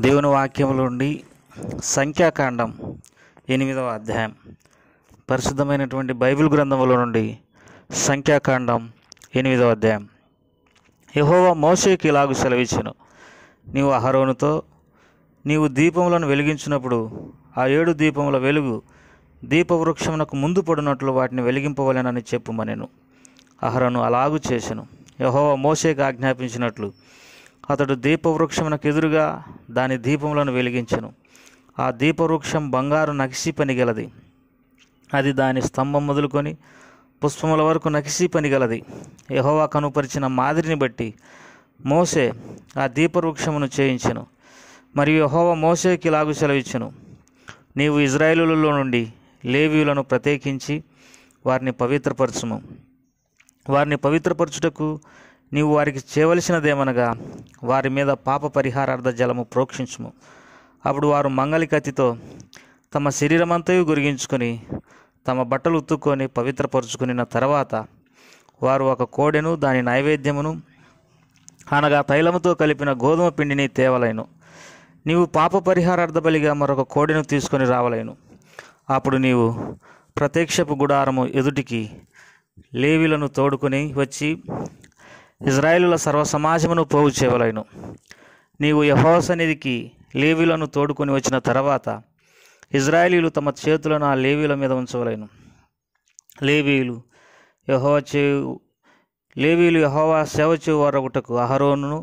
దేవుని వాక్యముల నుండి సంఖ్యాకాండం 8వ అధ్యాయం. పరిశుద్ధమైనటువంటి బైబిల్ గ్రంథముల నుండి సంఖ్యాకాండం 8వ అధ్యాయం. యెహోవా మోషేకి ఇలాగు సెలవిచ్చెను, నీవు అహరోనుతో నీవు దీపములను వెలిగించినప్పుడు ఆ 7 దీపముల వెలుగు దీపవృక్షమునకు ముందు పడినట్లు వాటిని వెలిగింపవలెనని చెప్పుమనెను. అహరోను అలాగు చేసెను. యెహోవా మోషేకి ఆజ్ఞాపించినట్లు అతడు దీపవృక్షమునకు ఎదురుగా దాని దీపములను వెలిగించెను. ఆ దీపవృక్షం బంగారు నగిసి పని గలది. అది దాని స్తంభం మొదలుకొని పుష్పముల వరకు నగిసి పని గలది. యెహోవా కనుపరిచిన మాదిరిని బట్టి మోషే ఆ దీపవృక్షమును చేయించెను. మరియు యెహోవా మోషేకి ఇలాగు సెలవిచ్చెను, నీవు ఇశ్రాయేలులో నుండి లేవీయులను ప్రత్యేకించి వారిని పవిత్రపరచుము. వారిని పవిత్రపరచుటకు నీవు వారికి చేయవలసినదేమనగా వారి మీద పాప పరిహారార్థ జలము ప్రోక్షించుము. అప్పుడు వారు మంగలి కత్తితో తమ శరీరమంతయు గురిగించుకొని తమ బట్టలు ఉత్తుకొని పవిత్రపరుచుకున్న తర్వాత వారు ఒక కోడెను దాని నైవేద్యమును అనగా తైలముతో కలిపిన గోధుమ పిండిని తేవలైను. నీవు పాప పరిహారార్థ బలిగా మరొక కోడెను తీసుకొని రావలేను. అప్పుడు నీవు ప్రత్యక్షపు గుడారము ఎదుటికి లేవీలను తోడుకొని వచ్చి ఇశ్రాయేలుల సర్వసమాజమును పోగు చేయవలెను. నీవు యెహోవా సన్నిధికి లేవీలను తోడుకొని వచ్చిన తర్వాత ఇశ్రాయేలీలు తమ చేతులను ఆ లేవీల మీద ఉంచవలెను. లేవీలు యెహోవా సేవ చేయువారొకటకు అహరోనును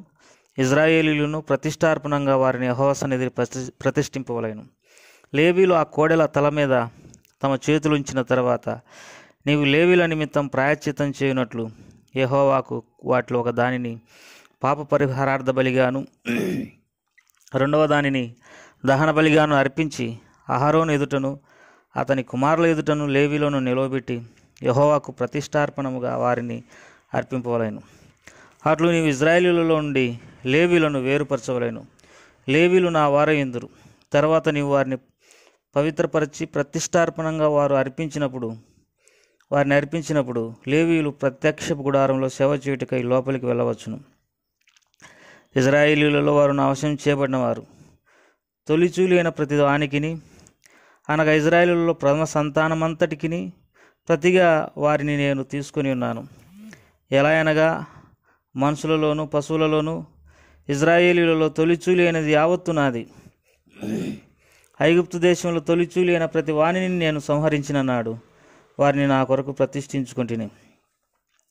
ఇశ్రాయేలీయులను ప్రతిష్టార్పణంగా వారిని యెహోవా సన్నిధిని ప్రతిష్ఠింపవలెను. లేవీలు ఆ కోడెల తల మీద తమ చేతులు ఉంచిన తర్వాత నీవు లేవీల నిమిత్తం ప్రాయశ్చిత్తం చేయునట్లు యెహోవాకు వాటిలో ఒక దానిని పాప పరిహారార్థ బలిగాను రెండవ దానిని దహన బలిగాను అర్పించి అహరోను ఎదుటను అతని కుమారుల ఎదుటను లేవీలను నిలవబెట్టి యెహోవాకు ప్రతిష్టార్పణముగా వారిని అర్పింపవలెను. అట్లు నీవు ఇశ్రాయేలీయులలో నుండి లేవీలను వేరుపరచవలెను. లేవీలు నా వారయుందురు. తర్వాత నీవు వారిని పవిత్రపరిచి ప్రతిష్టార్పణంగా వారిని అర్పించినప్పుడు లేవీయులు ప్రత్యక్షపు గుడారంలో సేవ చేయుటకై లోపలికి వెళ్ళవచ్చును. ఇశ్రాయేలీయులలో వారు నా వశం చేయబడిన వారు తొలిచూలి అయిన ప్రతి వానికిని అనగా ఇశ్రాయేలీయులలో ప్రథమ సంతానమంతటికిని ప్రతిగా వారిని నేను తీసుకొని ఉన్నాను. ఎలా అనగా మనుషులలోను పశువులలోను ఇశ్రాయేలీయులలో తొలిచూలి అయినది యావత్తు నాది. ఐగుప్తు దేశంలో తొలిచూలి అయిన ప్రతి వానిని నేను సంహరించిన నాడు వారిని నా కొరకు ప్రతిష్ఠించుకుంటుని.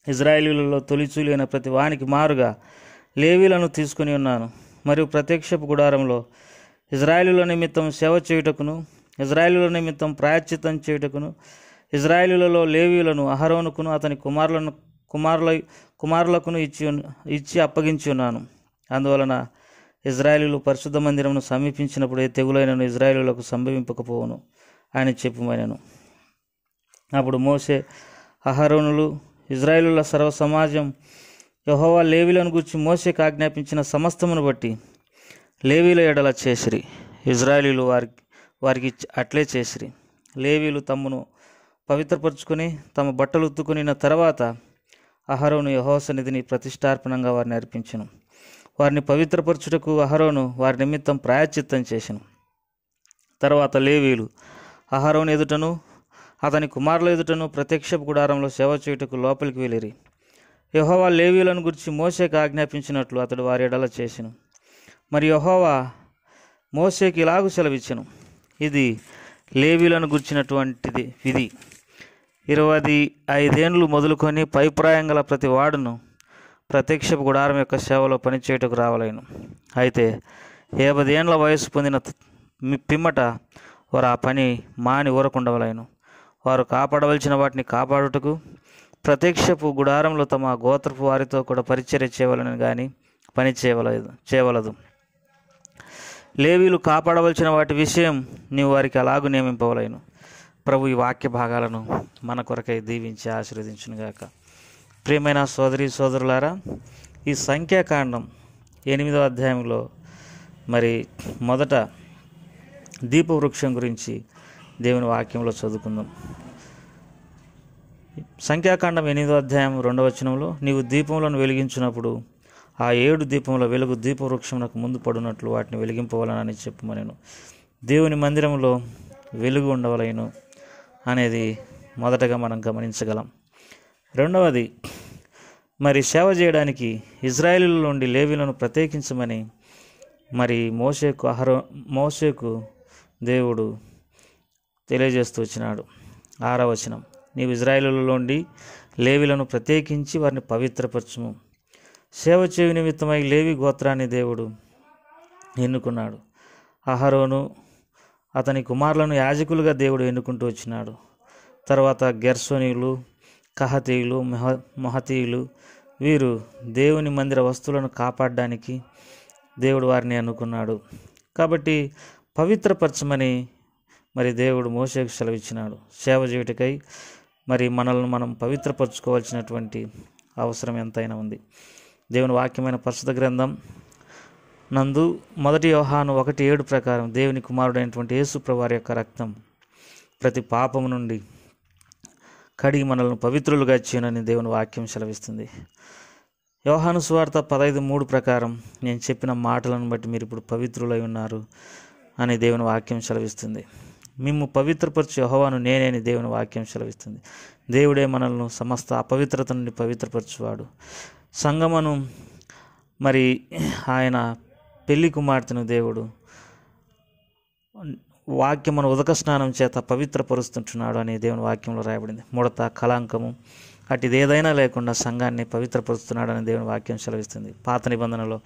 ఇశ్రాయేలీయులలో తొలిచూలి అయిన ప్రతి వానికి మారుగా లేవీలను తీసుకుని ఉన్నాను. మరియు ప్రత్యక్షపు గుడారంలో ఇశ్రాయేలీయుల నిమిత్తం సేవ చేయుటకును ఇశ్రాయేలీయుల నిమిత్తం ప్రాయశ్చిత్తం చేయుటకును ఇశ్రాయేలీయులలో లేవీయులను అహరోనుకును అతని కుమారులకును ఇచ్చి అప్పగించి ఉన్నాను. అందువలన ఇశ్రాయేలీయులు పరిశుద్ధ మందిరమును సమీపించినప్పుడు ఏ తెగులైనను ఇశ్రాయేలీయులకు సంభవింపకపోవును అని చెప్పుమనెను. అప్పుడు మోషే అహరోనులు ఇశ్రాయేలుల సర్వ సమాజం యెహోవా లేవీలను గూర్చి మోషేకు ఆజ్ఞాపించిన సమస్తమును బట్టి లేవీల ఎడల చేసిరి. ఇశ్రాయేలీయులు వారికి అట్లే చేసిరి. లేవీలు తమ్మును పవిత్రపరుచుకొని తమ బట్టలు ఉత్తుకునిన తర్వాత అహరోను యెహోవా సన్నిధిని ప్రతిష్టార్పణంగా వారిని అర్పించెను. వారిని పవిత్రపరచుటకు అహరోను వారి నిమిత్తం ప్రాయశ్చిత్తం చేసెను. తర్వాత లేవీలు అహరోను ఎదుటను అతని కుమారుల ఎదుటను ప్రత్యక్షపు గుడారంలో సేవ చేయుటకు లోపలికి వెళ్ళిరి. యెహోవా లేవీయులను గురించి మోషేకు ఆజ్ఞాపించినట్లు అతడు వారి ఎడల చేసెను. మరి యెహోవా మోషేకి ఇలాగు సెలవిచ్చెను, ఇది లేవీయులను గుర్చినటువంటిది విధి. 25 ఏండ్లు మొదలుకొని పైప్రాయం గల ప్రతి వాడును ప్రత్యక్షపు గుడారం యొక్క సేవలో పనిచేయుటకు రావలేను. అయితే 50 ఏండ్ల వయసు పొందిన పిమ్మట వారు ఆ పని మాని ఊరకుండవలేను. వారు కాపాడవలసిన వాటిని కాపాడుటకు ప్రత్యక్షపు గుడారంలో తమ గోత్రపు వారితో కూడా పరిచర్య చేయవలని కానీ పని చేయవలదు. లేవీలు కాపాడవలసిన వాటి విషయం నీవు వారికి అలాగూ నియమింపవలేను. ప్రభు ఈ వాక్య భాగాలను మన కొరకై దీవించి ఆశీర్వదించునుగాక. ప్రియమైన సోదరి సోదరులారా, ఈ సంఖ్యాకాండం 8వ అధ్యాయంలో మరి మొదట దీపవృక్షం గురించి దేవుని వాక్యంలో చదువుకుందాం. సంఖ్యాకాండం 8వ అధ్యాయం 2వ వచనంలో నీవు దీపములను వెలిగించినప్పుడు ఆ 7 దీపముల వెలుగు దీపవృక్షమునకు ముందు పడునట్లు వాటిని వెలిగింపవలనని చెప్పుమనెను. దేవుని మందిరంలో వెలుగు ఉండవలెను అనేది మొదటగా మనం గమనించగలం. రెండవది, మరి సేవ చేయడానికి ఇజ్రాయేలీల నుండి లేవీయులను ప్రత్యేకించమని మరి మోషేకు దేవుడు తెలియజేస్తూ వచ్చినాడు. 6వ వచనం, నీవు ఇజ్రాయేలీల నుండి లేవీయులను ప్రత్యేకించి వారిని పవిత్రపరచుము. సేవ చేయు నిమిత్తమై లేవి గోత్రాన్ని దేవుడు ఎన్నుకున్నాడు. అహరోను అతని కుమారులను యాజకులుగా దేవుడు ఎన్నుకుంటూ వచ్చినాడు. తర్వాత గెర్షోనీయులు, కహతీయులు, మొహతీయులు వీరు దేవుని మందిర వస్తువులను కాపాడడానికి దేవుడు వారిని ఎన్నుకున్నాడు. కాబట్టి పవిత్రపరచమని మరి దేవుడు మోషేకు సెలవిచ్చినాడు. సేవ చేయుటకై మరి మనల్ని మనం పవిత్రపరచుకోవాల్సినటువంటి అవసరం ఎంతైనా ఉంది. దేవుని వాక్యమైన పరిశుద్ధ గ్రంథం నందు 1 యోహాను 1:7 ప్రకారం దేవుని కుమారుడైనటువంటి యేసు ప్రభువారి యొక్క రక్తం ప్రతి పాపము నుండి కడిగి మనల్ని పవిత్రులుగా చేయనని దేవుని వాక్యం సెలవిస్తుంది. యోహాను సువార్త 15:3 ప్రకారం నేను చెప్పిన మాటలను బట్టి మీరు ఇప్పుడు పవిత్రులై ఉన్నారు అని దేవుని వాక్యం సెలవిస్తుంది. మిమ్ము పవిత్రపరచు యెహోవాను నేనే అని దేవుని వాక్యం సెలవిస్తుంది. దేవుడే మనల్ని సమస్త అపవిత్రత నుండి పవిత్రపరచువాడు. సంగమను మరి ఆయన పెళ్లి కుమార్తెను దేవుడు వాక్యమును ఉదక స్నానం చేత పవిత్రపరుస్తుంటున్నాడు అని దేవుని వాక్యంలో రాయబడింది. ముడత, కళంకము అటుది ఏదైనా లేకుండా సంఘాన్ని పవిత్రపరుస్తున్నాడు అని దేవుని వాక్యం సెలవిస్తుంది. పాత నిబంధనలో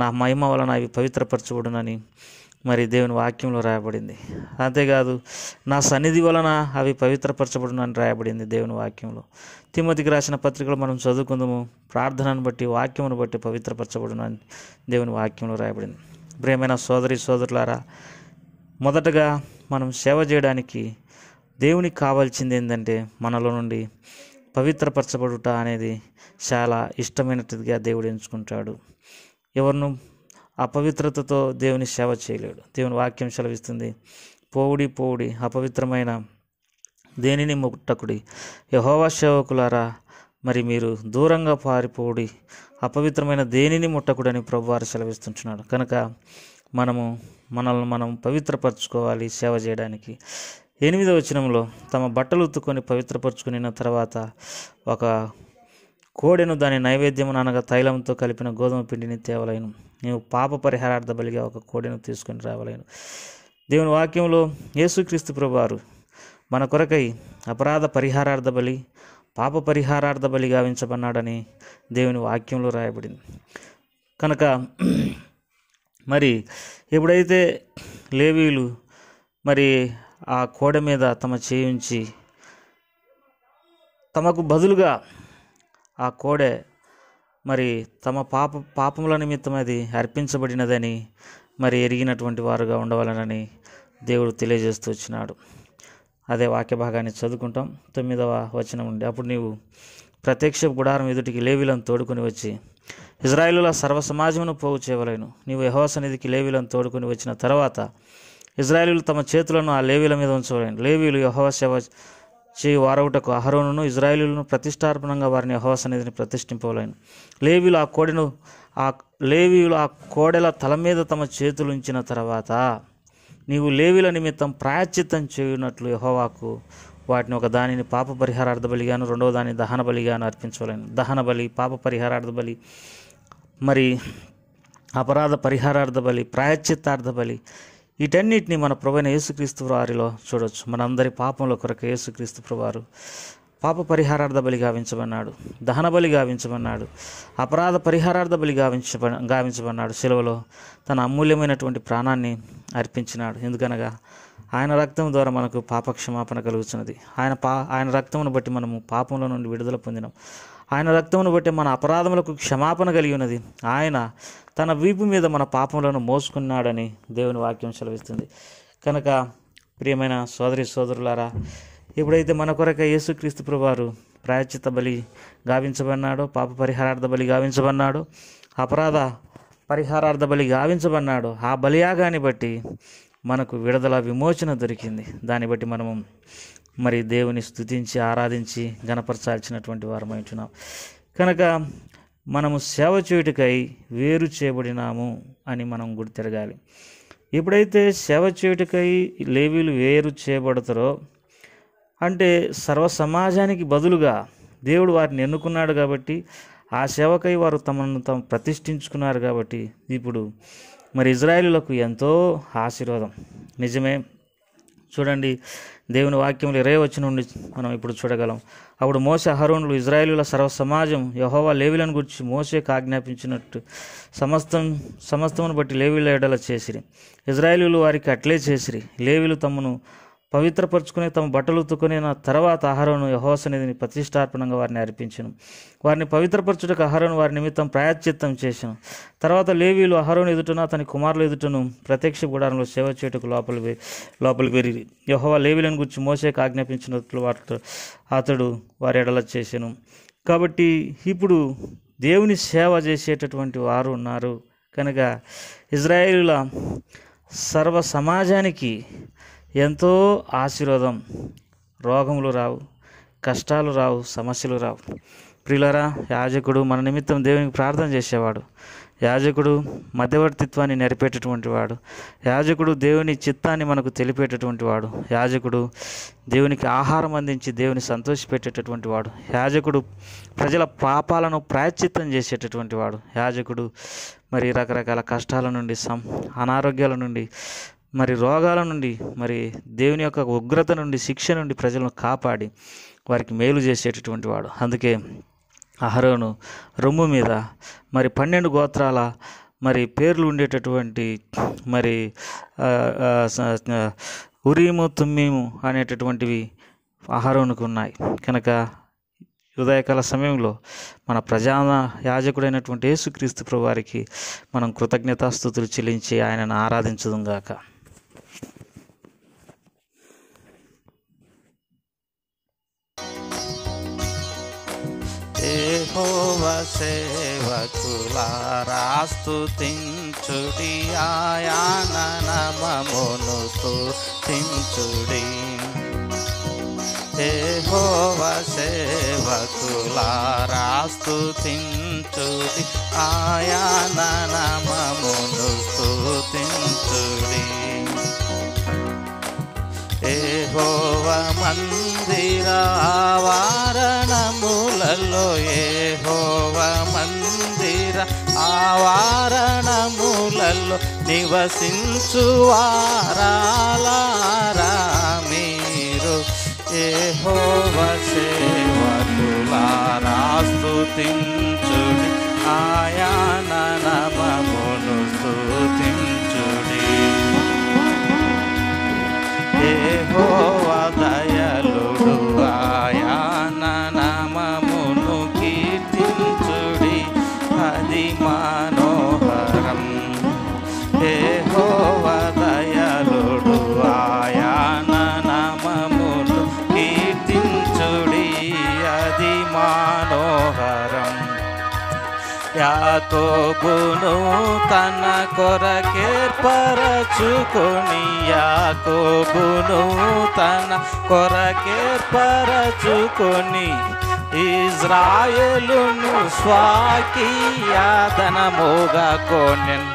నా మహిమ వలన అవి పవిత్రపరచబడునని మరి దేవుని వాక్యంలో రాయబడింది. అంతేకాదు నా సన్నిధి వలన అవి పవిత్రపరచబడునని రాయబడింది దేవుని వాక్యంలో. తిమోతికి రాసిన పత్రికలు మనం చదువుకుందాము. ప్రార్థనను బట్టి, వాక్యమును బట్టి పవిత్రపరచబడునని దేవుని వాక్యంలో రాయబడింది. ప్రియమైన సోదరులారా, మొదటగా మనం సేవ చేయడానికి దేవునికి కావాల్సింది ఏంటంటే మనలో నుండి పవిత్రపరచబడుట అనేది చాలా ఇష్టమైనట్టుగా దేవుడు ఎంచుకుంటాడు. ఎవరిను అపవిత్రతతో దేవుని సేవ చేయలేడు. దేవుని వాక్యం సెలవిస్తుంది, పోవుడి అపవిత్రమైన దేనిని ముట్టకుడి, యెహోవా సేవకులారా మరి మీరు దూరంగా పారిపోడి అపవిత్రమైన దేనిని ముట్టకుడని ప్రభువారు సెలవిస్తుంటున్నాడు. కనుక మనల్ని మనం పవిత్రపరచుకోవాలి సేవ చేయడానికి. 8వ వచనంలో తమ బట్టలు ఉత్తుకొని పవిత్రపరచుకున్న తర్వాత ఒక కోడెను దాని నైవేద్యమును అనగా తైలంతో కలిపిన గోధుమ పిండిని తేవలేను. నీవు పాప పరిహారార్థ బలిగా ఒక కోడెను తీసుకొని రావలేను. దేవుని వాక్యంలో యేసుక్రీస్తు ప్రభువారు మన కొరకై అపరాధ పరిహారార్థ బలి, పాప పరిహారార్థ బలి గావించబన్నాడని దేవుని వాక్యంలో రాయబడింది. కనుక మరి ఎప్పుడైతే లేవీయులు మరి ఆ కోడె మీద తమ చేయించి తమకు బదులుగా ఆ కోడె మరి తమ పాపముల నిమిత్తం అది అర్పించబడినదని మరి ఎరిగినటువంటి వారుగా ఉండవాలనని దేవుడు తెలియజేస్తూ వచ్చినాడు. అదే వాక్య భాగాన్ని చదువుకుంటాం. 9వ వచనం నుండి, అప్పుడు నీవు ప్రత్యక్ష గుడారం ఎదుటికి లేవీయులను తోడుకొని వచ్చి ఇజ్రాయేలుల సర్వ సమాజమును పోగు చేయవలెను. నీవు యెహోవా సన్నిధికి లేవీయులను తోడుకొని వచ్చిన తర్వాత ఇజ్రాయేలీయులు తమ చేతులను ఆ లేవీయుల మీద ఉంచవలెను. లేవీయులు యెహోవా సేవ చేయి వారవుటకు అహరోనును ఇజ్రాయేలీయులను ప్రతిష్టార్పణంగా వారిని యెహోవా సన్నిధిని ప్రతిష్ఠింపవలెను. లేవీయులు ఆ కోడెల తల మీద తమ చేతులు ఉంచిన తర్వాత నీవు లేవీయుల నిమిత్తం ప్రాయశ్చిత్తం చేయునట్లు యెహోవాకు వాటిని ఒక దానిని పాప పరిహారార్థ బలిగాను, రెండవ దాన్ని దహన బలిగాను అర్పించవలెను. దహన బలి, పాప పరిహారార్థ బలి, మరి అపరాధ పరిహారార్థ బలి, ప్రాయశ్చిత్తార్థ బలి, వీటన్నిటిని మన ప్రభువైన యేసుక్రీస్తు వారిలో చూడవచ్చు. మనందరి పాపంలో కొరకు యేసుక్రీస్తు ప్రభువారు పాప పరిహారార్థ బలి గావించబన్నాడు, దహన బలి గావించబన్నాడు, అపరాధ పరిహారార్థ బలి గావించబన్నాడు. శిలువలో తన అమూల్యమైనటువంటి ప్రాణాన్ని అర్పించినాడు. ఎందుకనగా ఆయన రక్తం ద్వారా మనకు పాప క్షమాపణ కలుగుతున్నది. ఆయన రక్తమును బట్టి మనము పాపంలో నుండి విడుదల పొందినాం. ఆయన రక్తమును బట్టి మన అపరాధములకు క్షమాపణ కలిగి ఉన్నది. ఆయన తన వీపు మీద మన పాపములను మోసుకున్నాడని దేవుని వాక్యం సెలవిస్తుంది. కనుక ప్రియమైన సోదరులారా, ఎప్పుడైతే మన కొరకు యేసుక్రీస్తు ప్రభువారు ప్రాయశ్చిత్త బలి గావించబన్నాడో, పాప పరిహారార్థ బలి గావించబన్నాడో, అపరాధ పరిహారార్థ బలి గావించబన్నాడో, ఆ బలియాగాన్ని బట్టి మనకు విడుదల, విమోచన దొరికింది. దాన్ని బట్టి మనము మరి దేవుని స్తుతించి ఆరాధించి గణపరచాల్సినటువంటి వారమై ఉంటున్నాం. కనుక మనము సేవ చేయుటకై వేరు చేయబడినాము అని మనం గుర్తెరగాలి. ఎప్పుడైతే సేవ చేయుటకై లేవీలు వేరు చేయబడతారో అంటే సర్వ సమాజానికి బదులుగా దేవుడు వారిని ఎన్నుకున్నాడు కాబట్టి ఆ సేవకై వారు తమను తాము ప్రతిష్ఠించుకున్నారు కాబట్టి ఇప్పుడు మరి ఇజ్రాయేలులకు ఎంతో ఆశీర్వాదం. నిజమే, చూడండి దేవుని వాక్యంలో 20 వచనం నుండి మనం ఇప్పుడు చూడగలం. అప్పుడు మోషే అహరోనులు ఇజ్రాయేలుల సర్వ సమాజం యెహోవా లేవీలను గురించి మోషేకు ఆజ్ఞాపించినట్టు సమస్తమును బట్టి లేవీల ఎడల చేసిరి. ఇజ్రాయేలీయులు వారికి అట్లే చేసిరి. లేవీలు తమను పవిత్రపరచుకుని తమ బట్టలు ఉతుకునే తర్వాత అహరోను యెహోవా సన్నిధిని ప్రతిష్టార్పణంగా వారిని అర్పించెను. వారిని పవిత్రపరచుటకు అహరోను వారి నిమిత్తం ప్రాయశ్చిత్తం చేసెను. తర్వాత లేవీలు అహరోను ఎదుటను అతని కుమారుల ఎదుటను ప్రత్యక్ష గుడారంలో సేవ చేయుటకు లోపలికి వెళ్ళిరి. యెహోవా లేవీలను గురించి మోషేకు ఆజ్ఞాపించినట్లు అతడు వారి ఎడల చేసెను. కాబట్టి ఇప్పుడు దేవుని సేవ చేసేటటువంటి వారు ఉన్నారు కనుక ఇజ్రాయేలుల సర్వ సమాజానికి ఎంతో ఆశీర్వాదం. రోగములు రావు, కష్టాలు రావు, సమస్యలు రావు. ప్రియులారా, యాజకుడు మన నిమిత్తం దేవునికి ప్రార్థన చేసేవాడు. యాజకుడు మధ్యవర్తిత్వాన్ని నెరపేటటువంటి వాడు. యాజకుడు దేవుని చిత్తాన్ని మనకు తెలిపేటటువంటి వాడు. యాజకుడు దేవునికి ఆహారం అందించి దేవుని సంతోషపెట్టేటటువంటి వాడు. యాజకుడు ప్రజల పాపాలను ప్రాయశ్చిత్తం చేసేటటువంటి వాడు. యాజకుడు మరి రకరకాల కష్టాల నుండి అనారోగ్యాల నుండి మరి రోగాల నుండి మరి దేవుని యొక్క ఉగ్రత నుండి శిక్ష నుండి ప్రజలను కాపాడి వారికి మేలు చేసేటటువంటి వాడు. అందుకే అహరోను రొమ్ము మీద మరి 12 గోత్రాల మరి పేర్లు ఉండేటటువంటి మరి ఉరీము తుమ్మీము అనేటటువంటివి అహరోనుకు ఉన్నాయి. కనుక ఉదయకాల సమయంలో మన ప్రధాన యాజకుడైనటువంటి యేసుక్రీస్తు ప్రభు వారికి మనం కృతజ్ఞతాస్తుతులు చెల్లించి ఆయనను ఆరాధించుదుంగాక. యెహోవా సేవకులారా స్తుతించుడి, ఆయన నామమును స్తుతించుడి. యెహోవా సేవకులారా స్తుతించుడి, ఆయన నామమును స్తుతించుడి. యెహోవా మందిర ఆవరణములలో, యెహోవా మందిర ఆవరణములలో నివసించువారాలారా మీరు. యెహోవా సేవకులారా స్తుతించుడి, ఆయన నామమును స్తుతించుడి. యెహోవా దయాళుడు, ఆయన నామమును కీర్తించుడి, అది మనోహరం. యెహోవా దయాళుడు, ఆయన నామమును కీర్తించుడి, అది మనోహరం. యాకోబును తన కొరకేర్పరచుకొని, యాకోబును తన కొరకేర్పరచుకొని, ఇజ్రాయేలును స్వాకీయాదనముగా కొనెన్.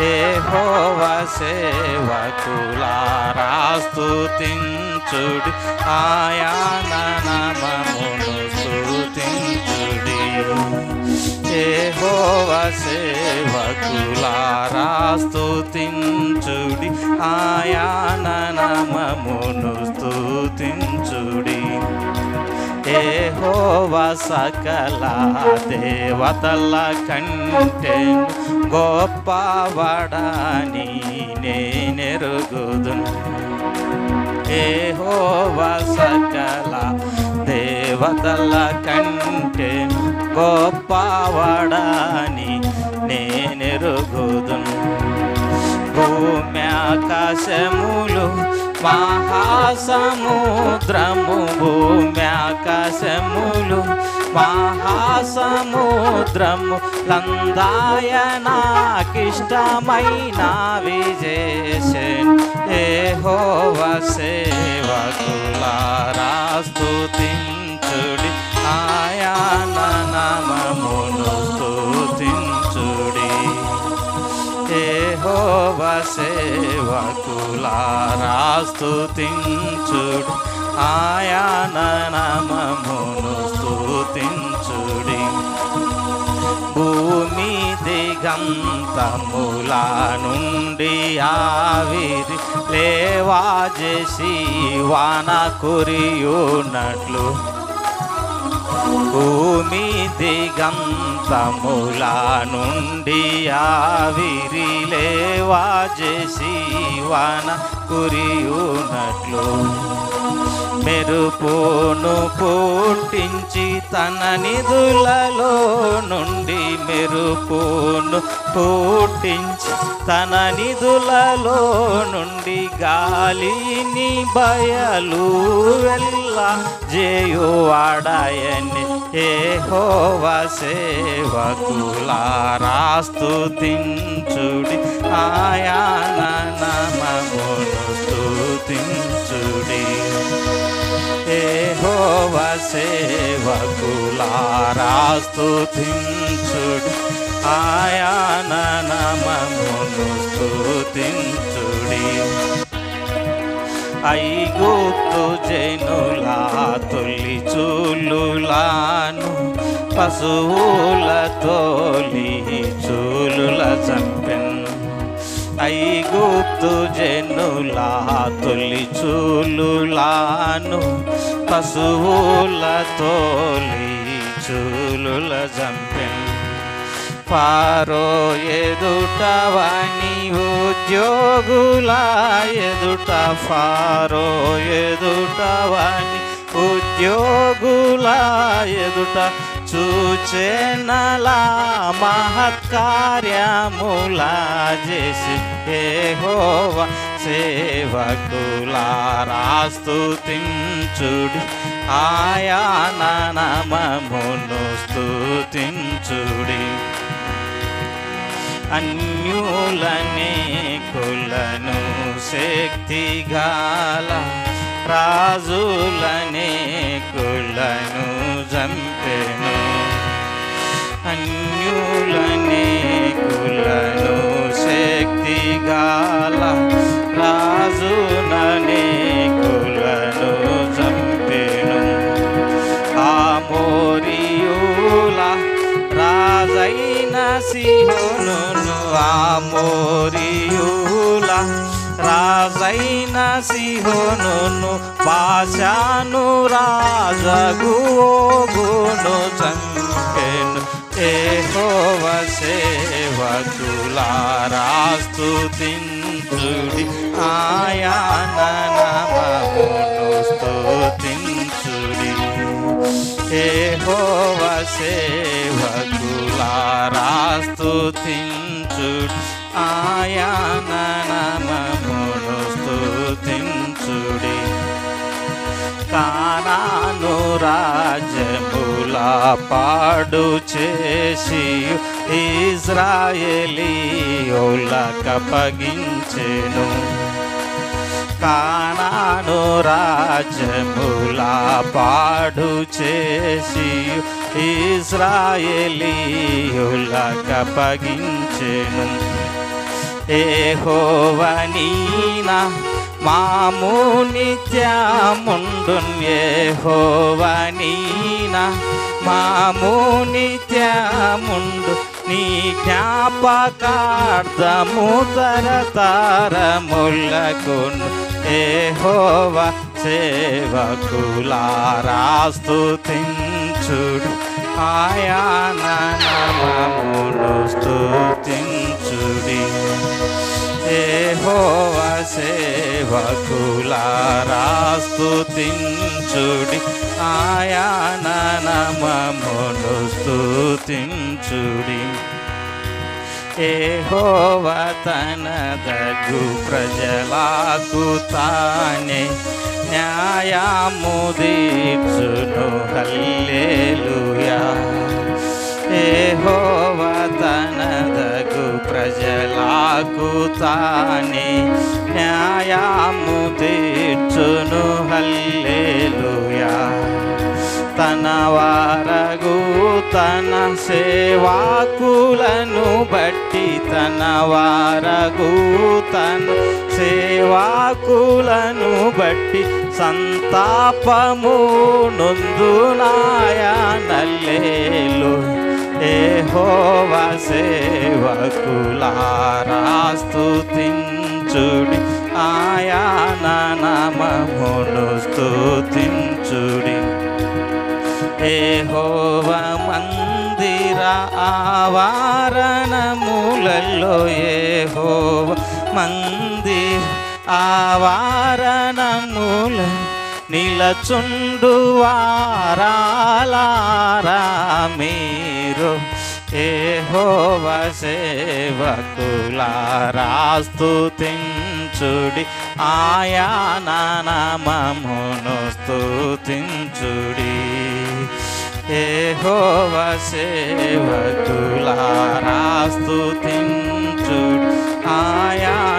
యెహోవా సేవకులారా స్తుతించుడి, ఆయన నామమును స్తుతించుడి. యెహోవా సేవకులారా స్తుతించుడి, ఆయన నామమును స్తుతించుడి. యెహోవా సకల దేవతల కంటే గొప్పవాడని నేనెరుగుదును. యెహోవా సకల దేవతల కంటే గొప్పవాడని నేనెరుగుదును. భూమ్యాకాశములు మహాసముద్రము, భూమ్యాకాశములు మహాసముద్రము లందాయనాకిష్టమైన విజేషన్. యెహోవా సేవకులారా స్తుతించుడి, ఆయన నామమును యెహోవా సేవకులారా స్తుతించుడి, ఆయన నామమును స్తుతించుడి. భూమి దిగంతముల నుండి ఆవిరి లేవాజేసి వాన కురియునట్లు, భూమి దిగంతముల నుండి ఆవిరి లేవాజేసి వాన కురియునట్లు, మెరుపును పుట్టించి తన నిధులలో నుండి, మెరుపును పుట్టించి తన నిధులలో నుండి, గాలిని బయలు వెళ్ళ జేయువాడాయని యెహోవా సేవకులారా స్తుతించుడి, ఆయన నామమును స్తుతించుడి. యెహోవా సేవకులారా స్తుతించుడి, ఆయన నామమును స్తుతించుడి. ఐగుప్తు జనుల తొలి చూలులాను పశువుల తోలి చూలుల చంపెన్, ఐగుప్తు జనుల తొలి చూలులాను పశువుల తోలి చూలుల చంపెన్. ఫారో ఎదుట వాని ఉద్యోగుల ఎదుట, ఫారో ఎదుట వాని ఉద్యోగుల ఎదుట, చూచెనలా మహత్కార్యముల చేసి యెహోవా సేవకులారా స్తుతించుడి, ఆయన నామమును స్తుతించుడి. అన్యులనేకులను శక్తిగాల రాజులనేకులను చంపెను, అన్యులనేకులను శక్తిగాల రాజులనేకులను చంపెను. ఆమోరీయుల రాజైన సీహోనును, ఆమోరీయుల రాజైన సీహోనును, బాషాను రాజగు ఓగును చంపెను. యెహోవా సేవకులారా స్తుతించుడి, ఆయన నామమును స్తుతించుడి. యెహోవా సేవకులారా స్తుతించుడి, ఆయన నామమును స్తుతించుడి. కానాను రాజ్యముల పాడు చేసి ఇశ్రాయేలీయులకప్పగించెను, కానాను రాజ్యముల పాడు చేసి ఇశ్రాయేలీయులకప్పగించెను. యెహోవా నీనా మాము నిత్యముండున్, యెహోవా నీనా మాము నిత్యముండు, నీ జ్ఞాపకార్థము తరతరములకును. యెహోవా సేవకులారా స్తుతించుడి, ఆయన నామమును స్తుతించుడి. యెహోవా సేవకులారా స్తుతించుడి, ఆయన నామమును స్తుతించుడి. యెహోవా తనదగు ప్రజలకు తానే న్యాయము తీర్చును, హల్లెలూయా. యెహోవా తనదగు ప్రజలకు తానే న్యాయము తీర్చును, హల్లెలూయా. తన వారగు తన సేవాకులను బట్టి తన వారగు తన సేవాకులను బట్టి సంతాపము నొందునాయనల్లేలు యెహోవా సేవకులారా స్తుతించుడి ఆయన నామమును స్తుతించుడి యెహోవా మందిర ఆవరణములలో యెహోవా మందిర ఆవరణముల నిలచుండు వారాలారా మీరు యెహోవా సేవకులారా స్తుతించుడి ఆయన నామమును స్తుతించుడి యెహోవా సేవకులారా స్తుతించుడి ఆయన